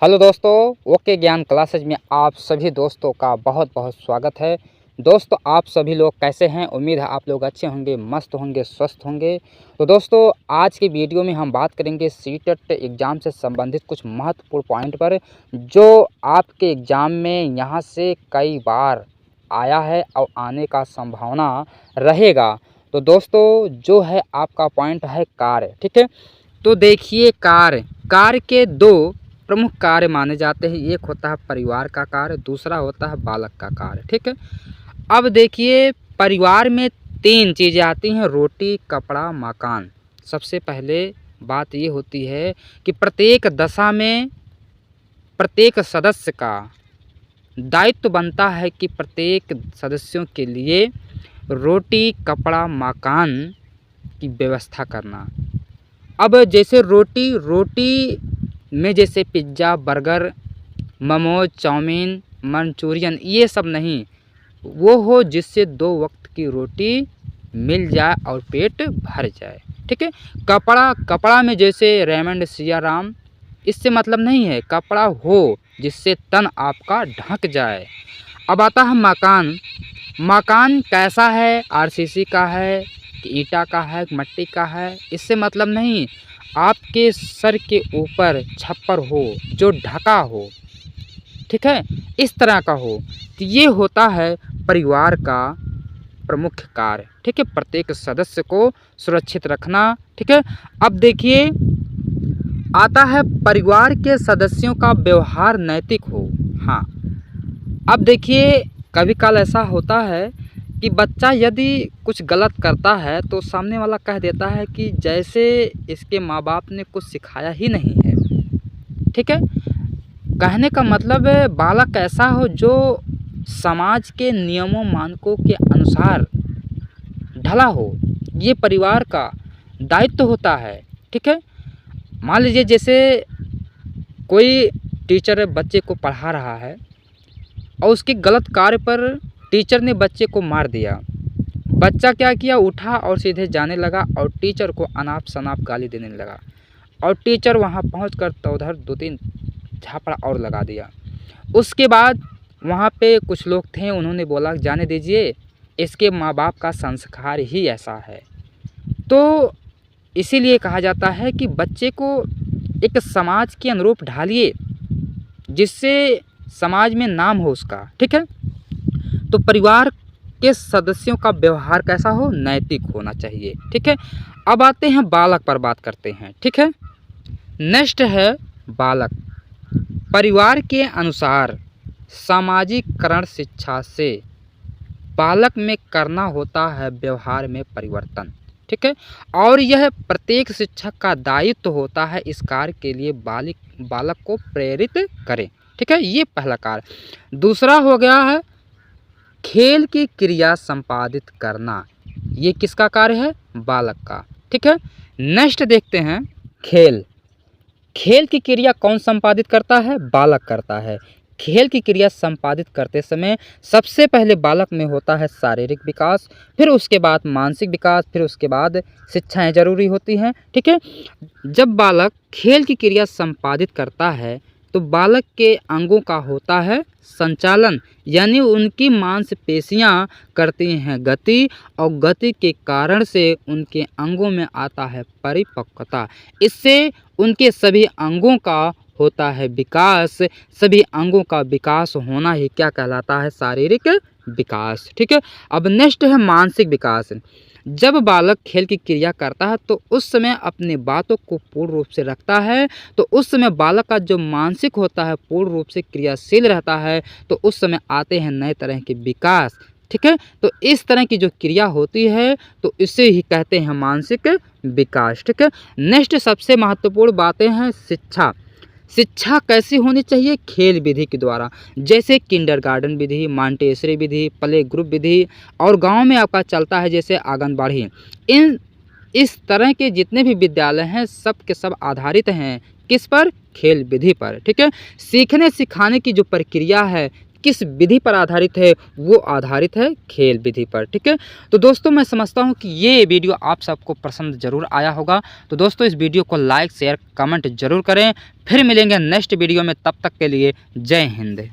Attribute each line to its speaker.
Speaker 1: Hello दोस्तों, okay ज्ञान classes में आप सभी दोस्तों का बहुत बहुत स्वागत है। दोस्तों, आप सभी लोग कैसे हैं? उम्मीद है आप लोग अच्छे होंगे, मस्त होंगे, स्वस्थ होंगे। तो दोस्तों, आज की वीडियो में हम बात करेंगे सीटेट एग्ज़ाम से संबंधित कुछ महत्वपूर्ण पॉइंट पर, जो आपके एग्ज़ाम में यहाँ से कई बार आया है और आने का संभावना रहेगा। तो दोस्तों, जो है आपका पॉइंट है कार्य, ठीक है। तो देखिए, कार्य के दो प्रमुख कार्य माने जाते हैं। एक होता है परिवार का कार्य, दूसरा होता है बालक का कार्य, ठीक है। अब देखिए, परिवार में 3 चीज़ें आती हैं: रोटी, कपड़ा, मकान। सबसे पहले बात ये होती है कि प्रत्येक दशा में प्रत्येक सदस्य का दायित्व बनता है कि प्रत्येक सदस्यों के लिए रोटी, कपड़ा, मकान की व्यवस्था करना। अब जैसे रोटी में जैसे pizza, burger, momos, chow mein, Manchurian, ये सब नहीं, वो हो जिससे 2 वक्त की रोटी मिल जाए और पेट भर जाए, ठीक है। कपड़ा में जैसे रेमंड, सियाराम, इससे मतलब नहीं है, कपड़ा हो जिससे तन आपका ढक जाए। अब आता है मकान कैसा है? आरसीसी का है कि ईंटा का है, मट्टी का है, इससे मतलब नहीं, आपके सर के ऊपर छप्पर हो जो ढका हो, ठीक है, इस तरह का हो। तो ये होता है परिवार का प्रमुख कार्य, ठीक है, प्रत्येक सदस्य को सुरक्षित रखना, ठीक है। अब देखिए, आता है परिवार के सदस्यों का व्यवहार नैतिक हो। हाँ, अब देखिए, कभी काल ऐसा होता है कि बच्चा यदि कुछ गलत करता है तो सामने वाला कह देता है कि जैसे इसके माँ बाप ने कुछ सिखाया ही नहीं है, ठीक है। कहने का मतलब है बालक ऐसा हो जो समाज के नियमों मानकों के अनुसार ढला हो। ये परिवार का दायित्व होता है, ठीक है। मान लीजिए जैसे कोई टीचर बच्चे को पढ़ा रहा है और उसके गलत कार्य पर टीचर ने बच्चे को मार दिया। बच्चा क्या किया? उठा और सीधे जाने लगा और टीचर को अनाप शनाप गाली देने लगा, और टीचर वहां पहुंचकर तो उधर 2-3 झापड़ा और लगा दिया। उसके बाद वहां पे कुछ लोग थे, उन्होंने बोला जाने दीजिए, इसके माँ बाप का संस्कार ही ऐसा है। तो इसीलिए कहा जाता है कि बच्चे को एक समाज के अनुरूप ढालिए जिससे समाज में नाम हो उसका, ठीक है। तो परिवार के सदस्यों का व्यवहार कैसा हो? नैतिक होना चाहिए, ठीक है। अब आते हैं बालक पर, बात करते हैं, ठीक है। नेक्स्ट है बालक। परिवार के अनुसार सामाजिकरण शिक्षा से बालक में करना होता है व्यवहार में परिवर्तन, ठीक है। और यह प्रत्येक शिक्षक का दायित्व होता है इस कार्य के लिए बालक को प्रेरित करें, ठीक है। ये पहला कार्य। दूसरा हो गया है खेल की क्रिया संपादित करना। ये किसका कार्य है? बालक का, ठीक है। नेक्स्ट देखते हैं खेल की क्रिया कौन संपादित करता है? बालक करता है। खेल की क्रिया संपादित करते समय सबसे पहले बालक में होता है शारीरिक विकास, फिर उसके बाद मानसिक विकास, फिर उसके बाद शिक्षाएं जरूरी होती हैं, ठीक है। जब बालक खेल की क्रिया संपादित करता है तो बालक के अंगों का होता है संचालन, यानी उनकी मांसपेशियां करती हैं गति, और गति के कारण से उनके अंगों में आता है परिपक्वता। इससे उनके सभी अंगों का होता है विकास। सभी अंगों का विकास होना ही क्या कहलाता है? शारीरिक विकास, ठीक है। अब नेक्स्ट है मानसिक विकास। जब बालक खेल की क्रिया करता है तो उस समय अपने बातों को पूर्ण रूप से रखता है, तो उस समय बालक का जो मानसिक होता है पूर्ण रूप से क्रियाशील रहता है, तो उस समय आते हैं नए तरह के विकास, ठीक है। तो इस तरह की जो क्रिया होती है तो इसे ही कहते हैं मानसिक विकास, ठीक है। नेक्स्ट सबसे महत्वपूर्ण बातें हैं शिक्षा कैसी होनी चाहिए? खेल विधि के द्वारा, जैसे किंडरगार्टन विधि, मॉन्टेसरी विधि, प्ले ग्रुप विधि, और गांव में आपका चलता है जैसे आंगनबाड़ी। इस तरह के जितने भी विद्यालय हैं सब के सब आधारित हैं किस पर? खेल विधि पर, ठीक है। सीखने सिखाने की जो प्रक्रिया है किस विधि पर आधारित है, वो आधारित है खेल विधि पर। ठीक है, तो दोस्तों मैं समझता हूँ कि ये वीडियो आप सबको पसंद जरूर आया होगा। तो दोस्तों इस वीडियो को लाइक शेयर कमेंट जरूर करें। फिर मिलेंगे नेक्स्ट वीडियो में, तब तक के लिए जय हिंद।